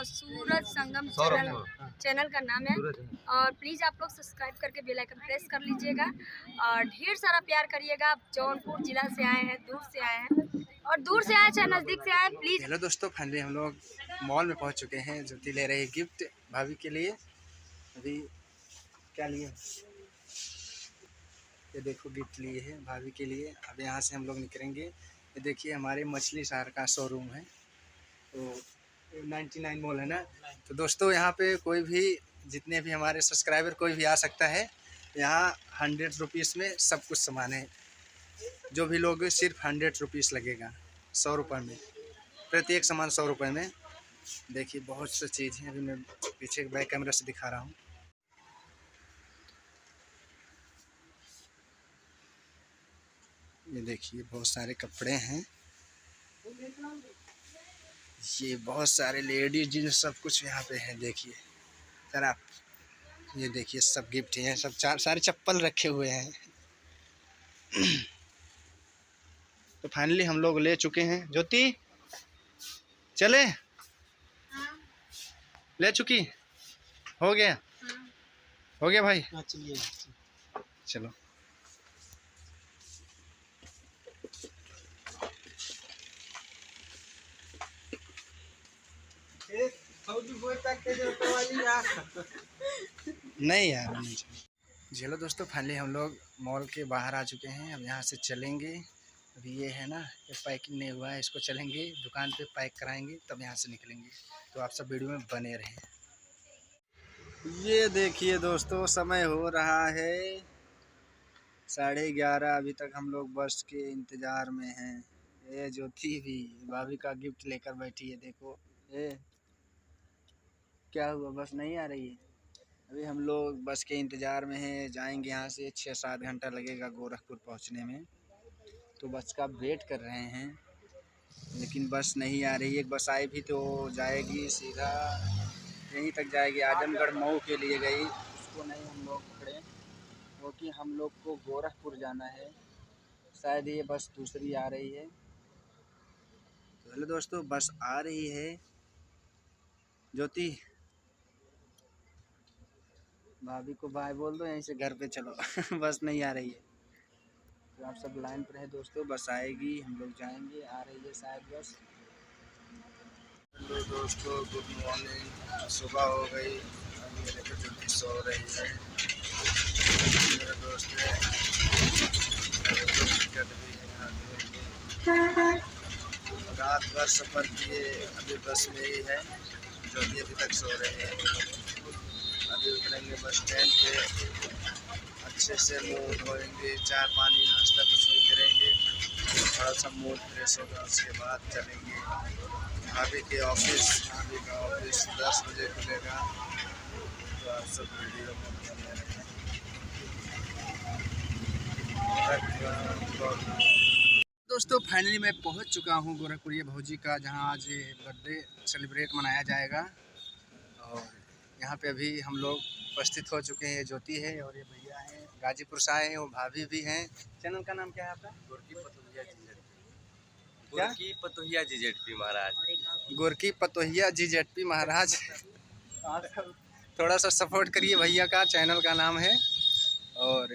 सूरज संगम channel का नाम है। और प्लीज़ आप लोग सब्सक्राइब करके बेल आइकन प्रेस कर लीजिएगा और ढेर सारा प्यार करिएगा। आप जौनपुर जिला से आए हैं, दूर से आए हैं और दूर से आए चाहे नज़दीक से आए, प्लीज़। हेलो दोस्तों, फाइनली हम लोग मॉल में पहुंच चुके हैं। ज्योति ले रही है गिफ्ट भाभी के लिए। अभी क्या लिए? ये देखो गिफ्ट लिए है भाभी के लिए। अब यहाँ से हम लोग निकलेंगे। ये देखिए हमारे मछली शहर का शोरूम है, तो 99 मॉल है ना। तो दोस्तों यहाँ पे कोई भी, जितने भी हमारे सब्सक्राइबर कोई भी आ सकता है। यहाँ 100 रुपीज़ में सब कुछ सामान है। जो भी लोग सिर्फ 100 रुपीज़ लगेगा, 100 रुपये में प्रत्येक सामान, 100 रुपये में। देखिए बहुत सी चीज़ है। अभी मैं पीछे बैक कैमरा से दिखा रहा हूँ। ये देखिए बहुत सारे कपड़े हैं। ये बहुत सारे लेडीज जींस सब कुछ यहाँ पे है। देखिए सर आप, ये देखिए सब गिफ्ट हैं। सब सारे चप्पल रखे हुए हैं। तो फाइनली हम लोग ले चुके हैं। ज्योति चले? ले चुकी? हो गया? हो गया भाई? चलिए चलो। नहीं यार नहीं। चलो दोस्तों, फाइनली हम लोग मॉल के बाहर आ चुके हैं। अब यहाँ से चलेंगे। अभी ये है ना, ये पैकिंग नहीं हुआ है, इसको चलेंगे दुकान पे पैक कराएंगे, तब यहाँ से निकलेंगे। तो आप सब वीडियो में बने रहें। ये देखिए दोस्तों, समय हो रहा है 11:30। अभी तक हम लोग बस के इंतज़ार में हैं। ये ज्योति भी भाभी का गिफ्ट लेकर बैठी है। देखो ये क्या हुआ, बस नहीं आ रही है। अभी हम लोग बस के इंतज़ार में हैं। जाएंगे यहाँ से 6-7 घंटा लगेगा गोरखपुर पहुँचने में। तो बस का वेट कर रहे हैं, लेकिन बस नहीं आ रही है। एक बस आई भी तो जाएगी सीधा यहीं तक जाएगी, आजमगढ़ मऊ के लिए गई। उसको नहीं हम लोग पकड़े, क्योंकि हम लोग को गोरखपुर जाना है। शायद ये बस दूसरी आ रही है। तो हेलो दोस्तों, बस आ रही है। ज्योति भाभी को बाय बोल दो, यहीं से घर पे चलो। बस नहीं आ रही है। तो आप सब लाइन पर है दोस्तों, बस आएगी, हम लोग जाएंगे। आ रही है शायद बस। हेलो दोस्तों, गुड मॉर्निंग। सुबह हो गई। अभी मेरे को जल्दी सो रही है। मेरा दोस्त है, रात भर सफ़र किए, अभी बस में ही है। जो भी अभी तक सो रहे हैं। अभी उतरेंगे बस स्टैंड पे, अच्छे से मुँह धोएंगे, चाय पानी नाश्ता कुछ भी करेंगे, थोड़ा सा मूड फ्रेश होगा, उसके बाद चलेंगे भाभी के ऑफिस। भाभी का ऑफिस 10 बजे खुलेगा। तो आप सब वीडियो में बने रहें। दोस्तों फाइनली मैं पहुंच चुका हूं गोरखपुर भौजी का, जहां आज बर्थडे सेलिब्रेट मनाया जाएगा। और यहां पे अभी हम लोग उपस्थित हो चुके हैं। ये ज्योति है और ये भैया हैं, गाजीपुर से आए हैं। वो भाभी भी हैं। चैनल का नाम क्या है आपका? गोरकी पतोहिया जीजेडपी महाराज। गोरकी पतोहिया जीजेडपी महाराज। थोड़ा सा सपोर्ट करिए भैया का, चैनल का नाम है। और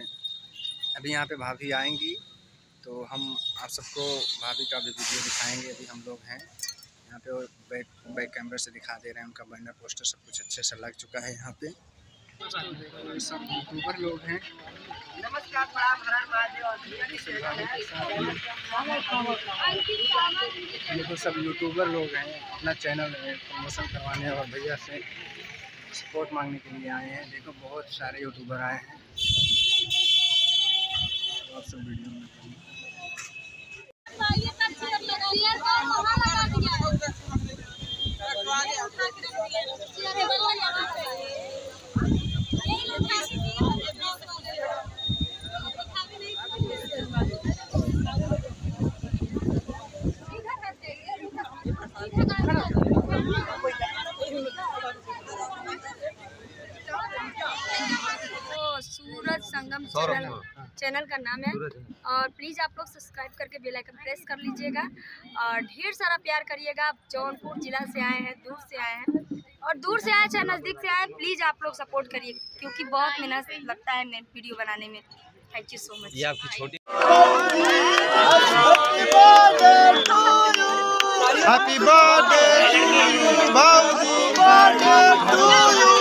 अभी यहाँ पे भाभी आएंगी तो हम आप सबको भाभी का भी वीडियो दिखाएंगे। अभी हम लोग हैं यहाँ पे, बैक कैमरा से दिखा दे रहे हैं। उनका बैनर पोस्टर सब कुछ अच्छे से लग चुका है यहाँ पे। सब यूट्यूबर लोग हैं। ये तो सब यूट्यूबर लोग हैं, अपना चैनल प्रमोशन करवाने और भैया से सपोर्ट मांगने के लिए आए हैं। देखो बहुत सारे यूट्यूबर आए हैं। आप सब वीडियो में सूरज संगम चैनल का नाम है। और प्लीज़ आप लोग सब्सक्राइब करके बेल आइकन प्रेस कर लीजिएगा और ढेर सारा प्यार करिएगा। आप जौनपुर जिला से आए हैं, दूर से आए हैं दूर से आए चाहे नज़दीक से आए, प्लीज़ आप लोग सपोर्ट करिए क्योंकि बहुत मेहनत लगता है वीडियो बनाने में। Thank you so much. ये आपकी छोटी हैप्पी बर्थडे भाऊजी, बर्थडे टू यू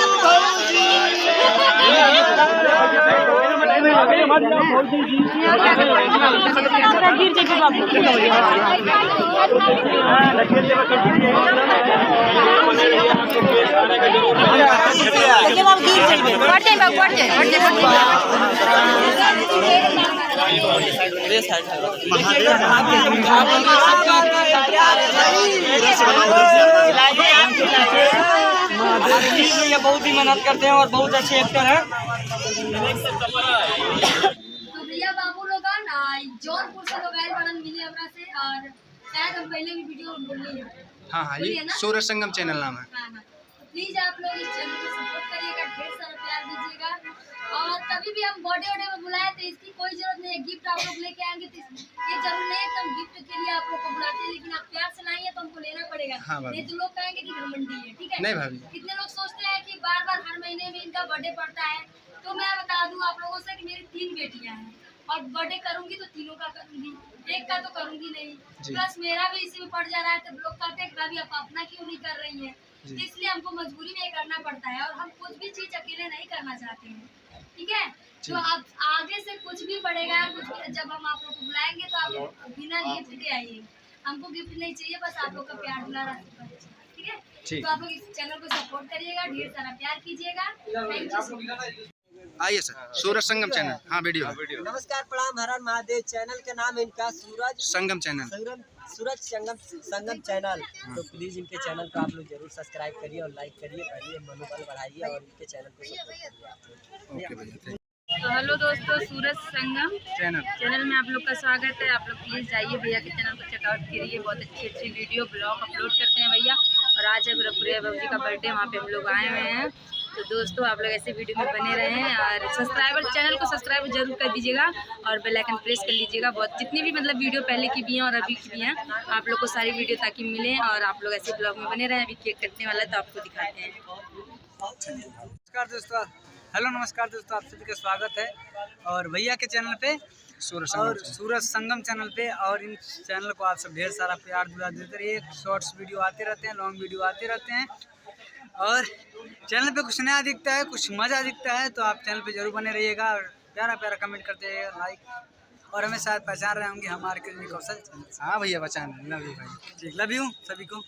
ये बहुत ही मेहनत करते हैं और बहुत अच्छे एक्टर हैं। तो भैया बाबू लोग ना जौनपुर से लोग आए बड़न मिले हमरा से, और शायद हम पहले भी वीडियो बोली है। हाँ हाँ, ये सूरज संगम चैनल नाम है। हाँ हाँ, तो प्लीज आप लोग इस चैनल को सपोर्ट करिएगा, ढेर सारा प्यार दीजिएगा। और कभी भी हम बर्थडे वडे में बुलाए तो इसकी कोई जरूरत नहीं है, गिफ्ट आप लोग लेके आएंगे तो ये जरूर नहीं है कि हम गिफ्ट के लिए आप लोग को बुलाते हैं, लेकिन आप प्यार से लाएंगे तो हमको लेना पड़ेगा। हाँ, नहीं तो लोग कहेंगे कि घमंडी है। ठीक है नहीं भाभी, कितने लोग सोचते हैं कि बार बार हर महीने में इनका बर्थडे पड़ता है। तो मैं बता दूं आप लोगों से कि मेरी 3 बेटियां हैं और बर्थडे करूंगी तो तीनों का करूंगी, एक का तो करूंगी नहीं। प्लस मेरा भी इसी में पड़ जा रहा है, तो लोग कहते हैं भाभी आप अपना क्यों नहीं कर रही है। तो इसलिए हमको मजबूरी में करना पड़ता है और हम कुछ भी चीज अकेले नहीं करना चाहते हैं। ठीक है, तो अब आगे से कुछ भी बढ़ेगा, कुछ भी जब हम आप लोग को बुलाएंगे तो आप बिना गिफ्ट के आइए। हमको गिफ्ट नहीं चाहिए, बस आप लोग का प्यार दुलार। ठीक है, तो आप लोग इस चैनल को सपोर्ट करिएगा, ढेर सारा प्यार कीजिएगा। Thank you so much. आइए सर, सूरज संगम चैनल। हाँ वीडियो नमस्कार, प्रणाम, हर हर महादेव। चैनल का नाम है इनका सूरज संगम चैनल। सूरज संगम चैनल। तो प्लीज इनके चैनल को आप लोग जरूर सब्सक्राइब करिए और लाइक करिए, मनोबल बढ़ाइए और इनके चैनल को सपोर्ट करिए। ओके भैया, तो हेलो दोस्तों, सूरज संगम चैनल में आप लोग का स्वागत है। आप लोग प्लीज़ जाइए भैया के चैनल को चेकआउट करिए, बहुत अच्छी अच्छी वीडियो ब्लॉग अपलोड करते हैं भैया। और आज है गुरप्रिया बाबू जी का बर्थडे, वहाँ पे हम लोग आए हुए हैं। तो दोस्तों आप लोग ऐसे वीडियो में बने रहें और चैनल को सब्सक्राइब जरूर कर दीजिएगा और बेल आइकन प्रेस कर लीजिएगा। बहुत जितनी भी मतलब वीडियो पहले की भी हैं और अभी की भी हैं, आप लोग को सारी वीडियो ताकि मिले और आप लोग ऐसे ब्लॉग में बने रहें। अभी केक कटने वाला है तो आपको दिखाते हैं। नमस्कार दोस्तों, हेलो नमस्कार दोस्तों, आप सभी का स्वागत है और भैया के चैनल पे सूरज संगम चैनल पे। और इन चैनल को आप सब ढेर सारा प्यार दुला देते रहिए। शॉर्ट्स वीडियो आते रहते हैं, लॉन्ग वीडियो आते रहते हैं और चैनल पे कुछ नया दिखता है, कुछ मज़ा दिखता है, तो आप चैनल पे जरूर बने रहिएगा और प्यारा प्यारा कमेंट करते रहिएगा, लाइक। और हमें शायद पहचान रहे होंगे, हमारे कौशल। हाँ भैया, पहचान लव यू भाई। ठीक, लव यू सभी को।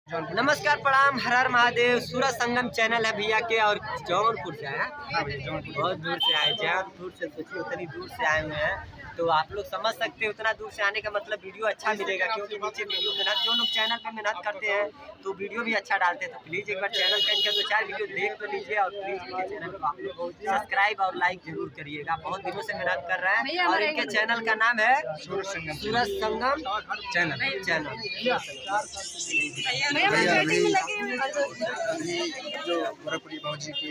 नमस्कार, प्रणाम, हर हर महादेव। सूरज संगम चैनल है भैया के और जौनपुर से आए हैं। हाँ भैया, जौनपुर बहुत दूर से आए, जौनपुर से सोचिए उतनी दूर से आए हुए हैं। तो आप लोग समझ सकते हैं उतना दूर से आने का मतलब वीडियो अच्छा मिलेगा, क्योंकि नीचे वीडियो मेहनत जो लोग चैनल पे मेहनत करते हैं तो वीडियो भी अच्छा डालते हैं। तो प्लीज़ एक बार चैनल का इनका 2-4 वीडियो देख तो लीजिए और प्लीज़ इनके चैनल को आप लोग सब्सक्राइब और लाइक जरूर करिएगा। बहुत दिनों से मेहनत कर रहे हैं और इनके चैनल का नाम है सूरज संगम चैनल। अभी जो गुरप्रिया भाजी के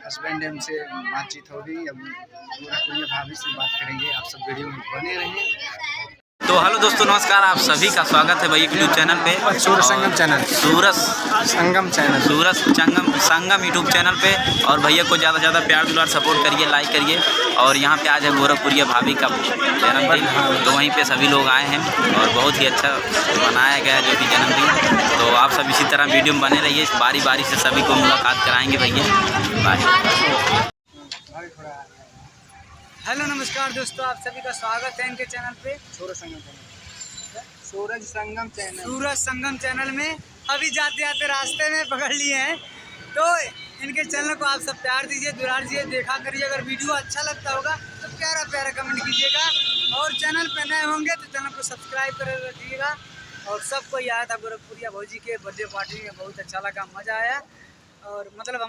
हस्बैंड है उनसे बातचीत हो गई, अब गुरप्रिया भाभी से बात करेंगे। आप सब वीडियो में बने रहें। तो हेलो दोस्तों, नमस्कार, आप सभी का स्वागत है भैया यूट्यूब चैनल पे, सूरज संगम चैनल यूट्यूब चैनल पे। और भैया को ज़्यादा से ज़्यादा प्यार दुलार सपोर्ट करिए, लाइक करिए। और यहाँ पे आज है गोरखपुरिया भाभी का जन्मदिन, तो वहीं पे सभी लोग आए हैं और बहुत ही अच्छा मनाया गया जो कि जन्मदिन। तो आप सब इसी तरह वीडियो में बने रहिए, बारी बारी से सभी को मुलाकात कराएँगे भैया। बाय। हेलो नमस्कार दोस्तों, आप सभी का स्वागत है इनके चैनल पे सूरज संगम चैनल में। अभी जाते जाते रास्ते में पकड़ लिए हैं, तो इनके चैनल को आप सब प्यार दीजिए, दुलार दीजिए, देखा करिए। अगर वीडियो अच्छा लगता होगा तो प्यारा प्यारा कमेंट कीजिएगा और चैनल पे नए होंगे तो चैनल को सब्सक्राइब कर रखिएगा। और सबको आया था गोरखपुरिया भौजी के बर्थडे पार्टी में, बहुत अच्छा लगा, मज़ा आया। और मतलब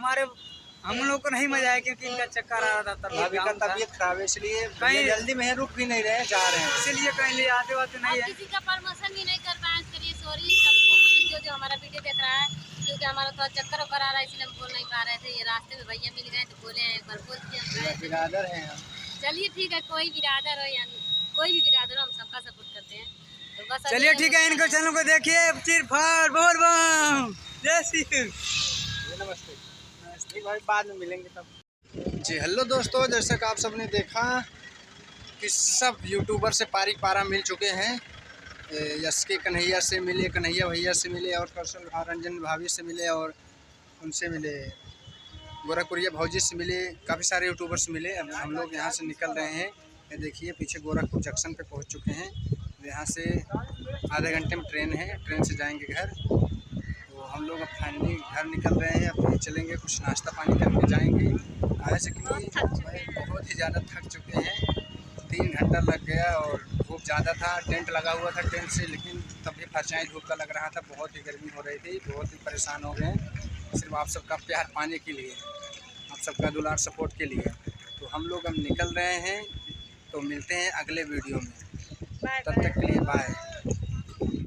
हम लोग को नहीं मजा आया क्योंकि इनका चक्कर आ रहा था, भाभी का तबीयत खराब है, इसलिए कहीं जल्दी में रुक भी नहीं रहे, जा रहे हैं, इसलिए कहीं ले आते वाते नहीं है। किसी का प्रमोशन भी नहीं कर पाए, इसके लिए सॉरी सबको, मतलब जो हमारा वीडियो देख रहा है, क्योंकि हमारा थोड़ा चक्कर आ रहा है, इसलिए हम बोल नहीं पा रहे थे। ये रास्ते में भैया मिल गए तो बोले हैं एक बार बोल दिए। बिरादर हैं हम। चलिए ठीक है, कोई बिरादर हो या कोई भी बिरादर हो, हम सबका सपोर्ट करते हैं। तो बस चलिए ठीक है, इनको चैनल को देखिए, चिर फाड़ बोल बम। जय श्री नमस्ते नमस्ते भाई, बाद में मिलेंगे तब। जी हेलो दोस्तों, जैसे कि आप सबने देखा कि सब यूट्यूबर से पारा मिल चुके हैं। यश के कन्हैया से मिले, कन्हैया भैया से मिले, और कौशल रंजन भाभी से मिले, और उनसे मिले, गोरखपुरिया भौजी से मिले, काफ़ी सारे यूट्यूबर से मिले। अब हम लोग यहाँ से निकल रहे हैं। ये देखिए पीछे गोरखपुर जंक्शन पे पहुँच चुके हैं। यहाँ से आधे घंटे में ट्रेन है, ट्रेन से जाएंगे घर। तो हम लोग अब फाइनली घर निकल रहे हैं। अब फिर चलेंगे, कुछ नाश्ता पानी करके जाएंगे। ऐसे कि बहुत ही ज़्यादा थक चुके हैं। 3 घंटा लग गया और धूप ज़्यादा था। टेंट लगा हुआ था टेंट से, लेकिन तभी फरसाई धूप का लग रहा था। बहुत ही गर्मी हो रही थी, बहुत ही परेशान हो गए, सिर्फ आप सबका प्यार पाने के लिए, आप सबका दुलार सपोर्ट के लिए। तो हम लोग अब निकल रहे हैं। तो मिलते हैं अगले वीडियो में, तब तक के लिए बाय।